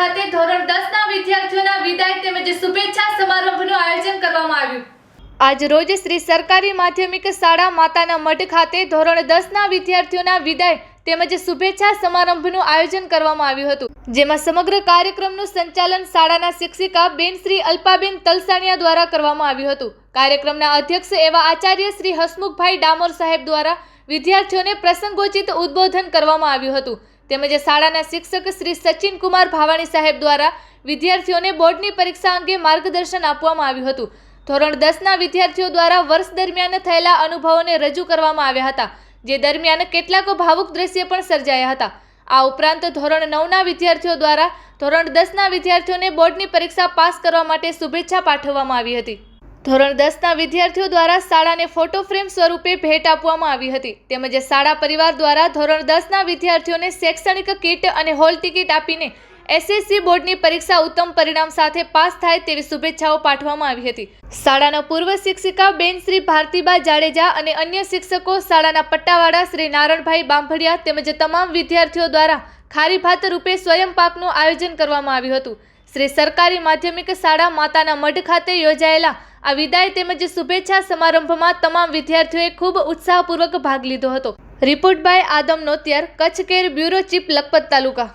ખાતે ધોરણ 10ના વિદ્યાર્થીઓના વિદાય તેમજ શુભેચ્છા સમારંભનું આયોજન કરવામાં આવ્યું। આજ રોજ શ્રી સરકારી માધ્યમિક શાળા માતાના મઢ ખાતે ધોરણ 10ના વિદ્યાર્થીઓના વિદાય તેમજ શુભેચ્છા સમારંભનું આયોજન કરવામાં આવ્યું હતું, જેમાં સમગ્ર કાર્યક્રમનું સંચાલન શાળાના શિક્ષિકા બેન શ્રી અલ્પાબેન તલસાણિયા દ્વારા કરવામાં આવ્યું હતું। કાર્યક્રમના અધ્યક્ષ એવા આચાર્ય શ્રી હસમુખભાઈ ડામોર સાહેબ દ્વારા વિદ્યાર્થીઓને પ્રસંગોચિત ઉદ્બોધન કરવામાં આવ્યું હતું, તેમજ શાળાના શિક્ષક શ્રી સચિન કુમાર ભાવાણી સાહેબ દ્વારા વિદ્યાર્થીઓને બોર્ડની પરીક્ષા અંગે માર્ગદર્શન આપવામાં આવ્યું હતું। ધોરણ 10ના વિદ્યાર્થીઓ દ્વારા વર્ષ દરમિયાન થયેલા અનુભવોને રજૂ કરવામાં આવ્યા હતા, જે દરમિયાન કેટલાક ભાવુક દ્રશ્ય પણ સર્જાયા હતા। આ ઉપરાંત ધોરણ 9ના વિદ્યાર્થીઓ દ્વારા ધોરણ 10ના વિદ્યાર્થીઓને બોર્ડની પરીક્ષા પાસ કરવા માટે શુભેચ્છા પાઠવવામાં આવી હતી। ધોરણ 10ના વિદ્યાર્થીઓ દ્વારા શાળાને ફોટો ફ્રેમ સ્વરૂપે ભેટ આપવામાં આવી હતી, તેમજ શાળા પરિવાર દ્વારા ધોરણ 10ના વિદ્યાર્થીઓને શૈક્ષણિક કીટ અને હોલ ટિકિટ આપીને એસએસસી બોર્ડની પરીક્ષા ઉત્તમ પરિણામ સાથે પાસ થાય તેવી શુભેચ્છાઓ પાઠવવામાં આવી હતી। શાળાના પૂર્વ શિક્ષિકા બેન શ્રી ભારતીબા જાડેજા અને અન્ય શિક્ષકો, શાળાના પટ્ટાવાળા શ્રી નારણભાઈ બાંભડિયા તેમજ તમામ વિદ્યાર્થીઓ દ્વારા ખારી ભાત રૂપે સ્વયં પાકનું આયોજન કરવામાં આવ્યું હતું। શ્રી સરકારી માધ્યમિક શાળા માતાના મઢ ખાતે યોજાયેલા આ વિદાય તેમજ શુભેચ્છા સમારંભમાં તમામ વિદ્યાર્થીઓએ ખૂબ ઉત્સાહપૂર્વક ભાગ લીધો હતો। Report by Adam Notiyar, Kutch care, bureau chief, Lakhpat taluka.